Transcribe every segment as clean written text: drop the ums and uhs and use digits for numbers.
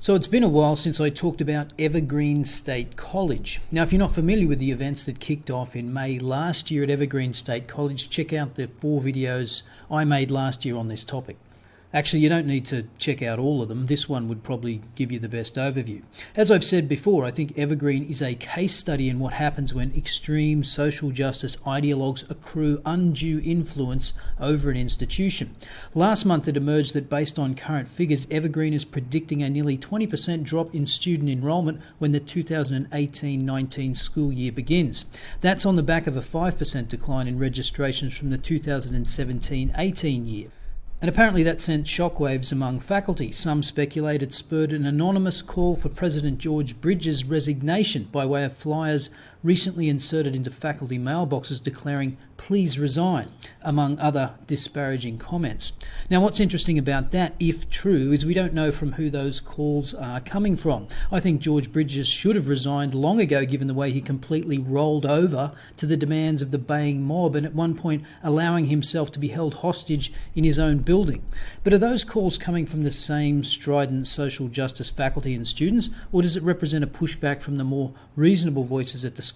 So it's been a while since I talked about Evergreen State College. Now, if you're not familiar with the events that kicked off in May last year at Evergreen State College, check out the 4 videos I made last year on this topic. Actually, you don't need to check out all of them. This one would probably give you the best overview. As I've said before, I think Evergreen is a case study in what happens when extreme social justice ideologues accrue undue influence over an institution. Last month, it emerged that based on current figures, Evergreen is predicting a nearly 20% drop in student enrolment when the 2018-19 school year begins. That's on the back of a 5% decline in registrations from the 2017-18 year. And apparently that sent shockwaves among faculty. Some speculate it spurred an anonymous call for President George Bridges' resignation by way of flyers recently inserted into faculty mailboxes declaring, "Please resign," among other disparaging comments. Now, what's interesting about that, if true, is we don't know from who those calls are coming from. I think George Bridges should have resigned long ago, given the way he completely rolled over to the demands of the baying mob and at one point allowing himself to be held hostage in his own building. But are those calls coming from the same strident social justice faculty and students, or does it represent a pushback from the more reasonable voices at the school?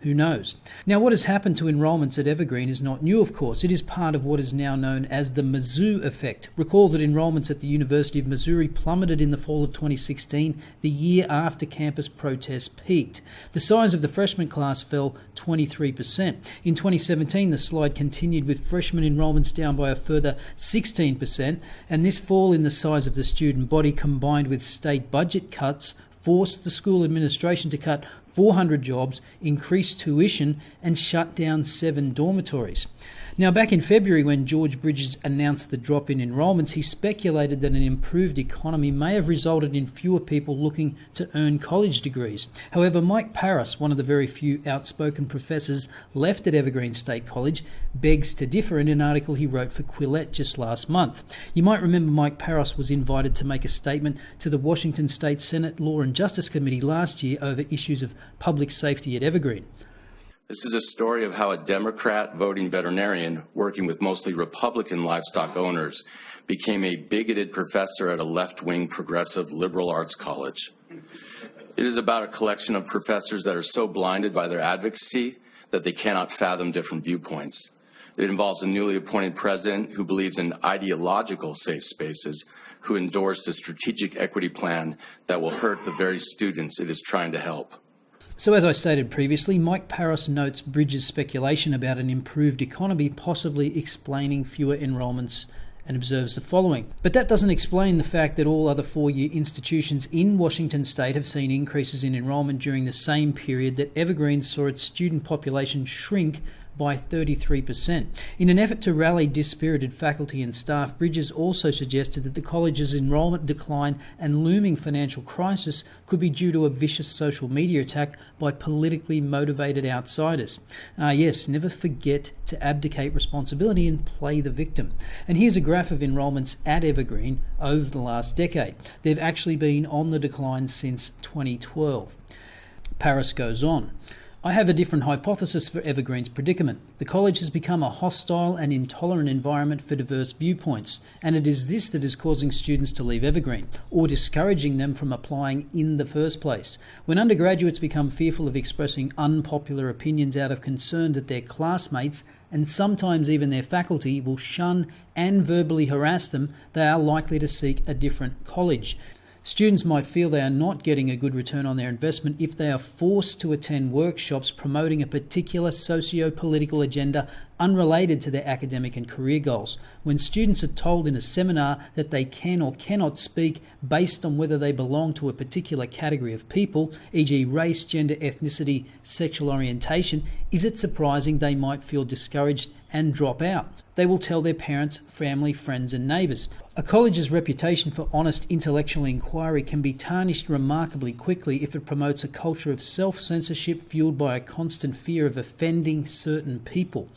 Who knows? Now, what has happened to enrolments at Evergreen is not new, of course. It is part of what is now known as the Mizzou effect. Recall that enrolments at the University of Missouri plummeted in the fall of 2016, the year after campus protests peaked. The size of the freshman class fell 23%. In 2017, the slide continued with freshman enrolments down by a further 16%, and this fall in the size of the student body combined with state budget cuts forced the school administration to cut 400 jobs, increase tuition, and shut down 7 dormitories. Now, back in February, when George Bridges announced the drop in enrolments, he speculated that an improved economy may have resulted in fewer people looking to earn college degrees. However, Mike Paris, one of the very few outspoken professors left at Evergreen State College, begs to differ in an article he wrote for Quillette just last month. You might remember Mike Paris was invited to make a statement to the Washington State Senate Law and Justice Committee last year over issues of public safety at Evergreen. This is a story of how a Democrat voting veterinarian working with mostly Republican livestock owners became a bigoted professor at a left-wing progressive liberal arts college. It is about a collection of professors that are so blinded by their advocacy that they cannot fathom different viewpoints. It involves a newly appointed president who believes in ideological safe spaces, who endorsed a strategic equity plan that will hurt the very students it is trying to help. So as I stated previously, Mike Paris notes Bridges' speculation about an improved economy possibly explaining fewer enrolments and observes the following. But that doesn't explain the fact that all other 4-year institutions in Washington state have seen increases in enrolment during the same period that Evergreen saw its student population shrink by 33%. In an effort to rally dispirited faculty and staff, Bridges also suggested that the college's enrolment decline and looming financial crisis could be due to a vicious social media attack by politically motivated outsiders. Yes, never forget to abdicate responsibility and play the victim. And here's a graph of enrolments at Evergreen over the last decade. They've actually been on the decline since 2012. Paris goes on. I have a different hypothesis for Evergreen's predicament. The college has become a hostile and intolerant environment for diverse viewpoints, and it is this that is causing students to leave Evergreen, or discouraging them from applying in the first place. When undergraduates become fearful of expressing unpopular opinions out of concern that their classmates, and sometimes even their faculty, will shun and verbally harass them, they are likely to seek a different college. Students might feel they are not getting a good return on their investment if they are forced to attend workshops promoting a particular socio-political agenda unrelated to their academic and career goals. When students are told in a seminar that they can or cannot speak based on whether they belong to a particular category of people, e.g. race, gender, ethnicity, sexual orientation, is it surprising they might feel discouraged and drop out? They will tell their parents, family, friends and neighbours. A college's reputation for honest intellectual inquiry can be tarnished remarkably quickly if it promotes a culture of self-censorship fueled by a constant fear of offending certain people.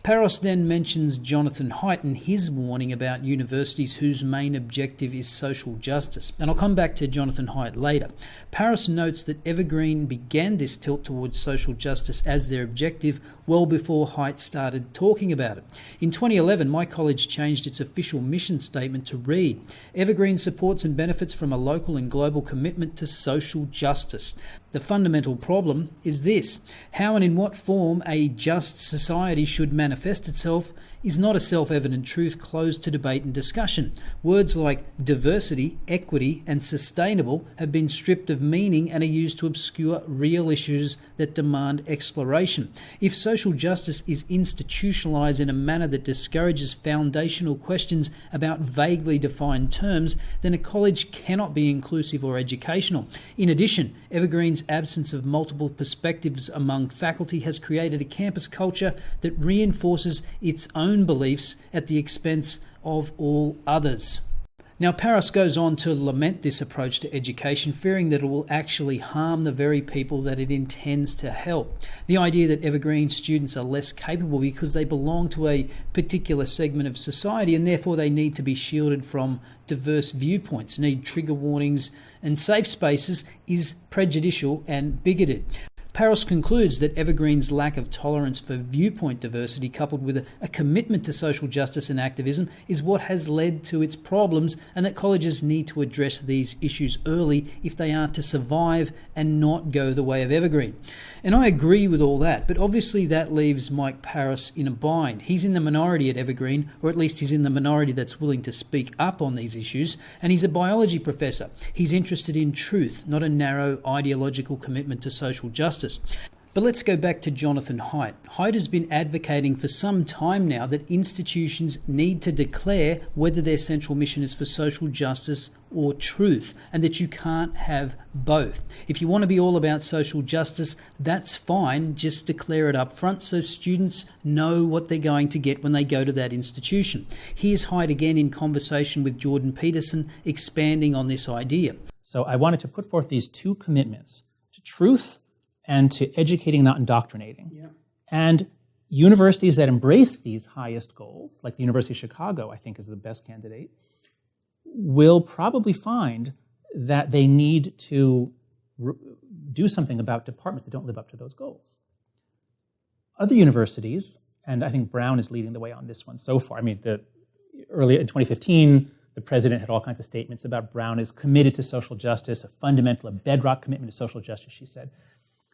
Paris then mentions Jonathan Haidt and his warning about universities whose main objective is social justice. And I'll come back to Jonathan Haidt later. Paris notes that Evergreen began this tilt towards social justice as their objective well before Haidt started talking about it. In 2011, my college changed its official mission statement to read. Evergreen supports and benefits from a local and global commitment to social justice. The fundamental problem is this: how and in what form a just society should manifest itself is not a self-evident truth closed to debate and discussion. Words like diversity, equity, and sustainable have been stripped of meaning and are used to obscure real issues that demand exploration. If social justice is institutionalized in a manner that discourages foundational questions about vaguely defined terms, then a college cannot be inclusive or educational. In addition, Evergreen's absence of multiple perspectives among faculty has created a campus culture that reinforces its own beliefs at the expense of all others. Now, Paris goes on to lament this approach to education, fearing that it will actually harm the very people that it intends to help. The idea that Evergreen students are less capable because they belong to a particular segment of society and therefore they need to be shielded from diverse viewpoints, need trigger warnings and safe spaces is prejudicial and bigoted. Paros concludes that Evergreen's lack of tolerance for viewpoint diversity, coupled with a commitment to social justice and activism, is what has led to its problems, and that colleges need to address these issues early if they are to survive and not go the way of Evergreen. And I agree with all that, but obviously that leaves Mike Paris in a bind. He's in the minority at Evergreen, or at least he's in the minority that's willing to speak up on these issues, and he's a biology professor. He's interested in truth, not a narrow ideological commitment to social justice. But let's go back to Jonathan Haidt. Haidt has been advocating for some time now that institutions need to declare whether their central mission is for social justice or truth, and that you can't have both. If you want to be all about social justice, that's fine, just declare it up front so students know what they're going to get when they go to that institution. Here's Haidt again in conversation with Jordan Peterson, expanding on this idea. So I wanted to put forth these two commitments to truth and to educating, not indoctrinating. Yeah. And universities that embrace these highest goals, like the University of Chicago, I think is the best candidate, will probably find that they need to do something about departments that don't live up to those goals. Other universities, and I think Brown is leading the way on this one so far. I mean, earlier in 2015, the president had all kinds of statements about Brown is committed to social justice, a bedrock commitment to social justice, she said.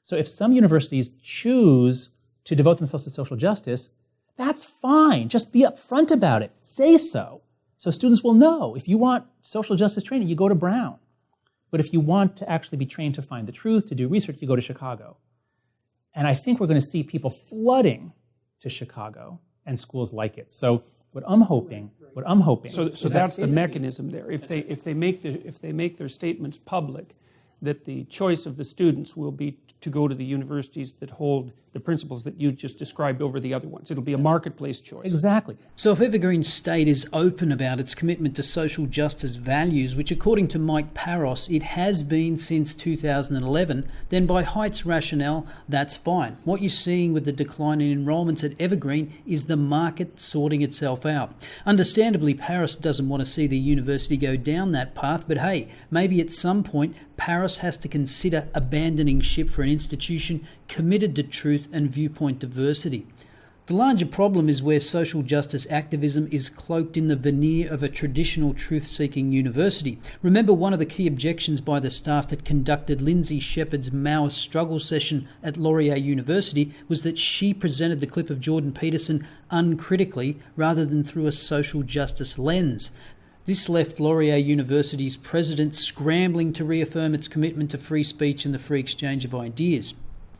So if some universities choose to devote themselves to social justice, that's fine. Just be upfront about it. Say so. So students will know. If you want social justice training, you go to Brown. But if you want to actually be trained to find the truth, to do research, you go to Chicago. And I think we're going to see people flooding to Chicago and schools like it. So what I'm hoping. So that's the mechanism there. If they make their statements public, that the choice of the students will be to go to the universities that hold the principles that you just described over the other ones. It'll be a marketplace choice. Exactly. So if Evergreen State is open about its commitment to social justice values, which according to Mike Paros, it has been since 2011, then by Haidt's rationale, that's fine. What you're seeing with the decline in enrolments at Evergreen is the market sorting itself out. Understandably, Paros doesn't want to see the university go down that path, but hey, maybe at some point Paris has to consider abandoning ship for an institution committed to truth and viewpoint diversity. The larger problem is where social justice activism is cloaked in the veneer of a traditional truth-seeking university. Remember, one of the key objections by the staff that conducted Lindsay Shepherd's Maoist struggle session at Laurier University was that she presented the clip of Jordan Peterson uncritically rather than through a social justice lens. This left Laurier University's president scrambling to reaffirm its commitment to free speech and the free exchange of ideas.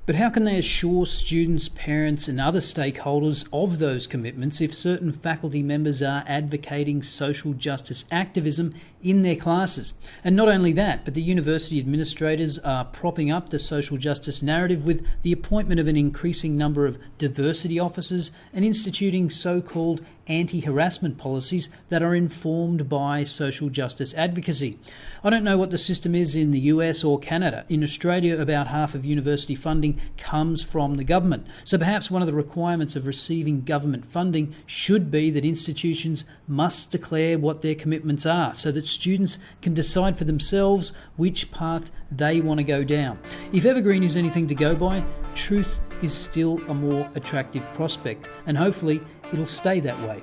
But how can they assure students, parents and other stakeholders of those commitments if certain faculty members are advocating social justice activism in their classes? And not only that, but the university administrators are propping up the social justice narrative with the appointment of an increasing number of diversity officers and instituting so-called anti-harassment policies that are informed by social justice advocacy. I don't know what the system is in the US or Canada. In Australia, about half of university funding comes from the government. So perhaps one of the requirements of receiving government funding should be that institutions must declare what their commitments are so that students can decide for themselves which path they want to go down. If Evergreen is anything to go by, truth is still a more attractive prospect, and hopefully it'll stay that way.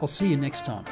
I'll see you next time.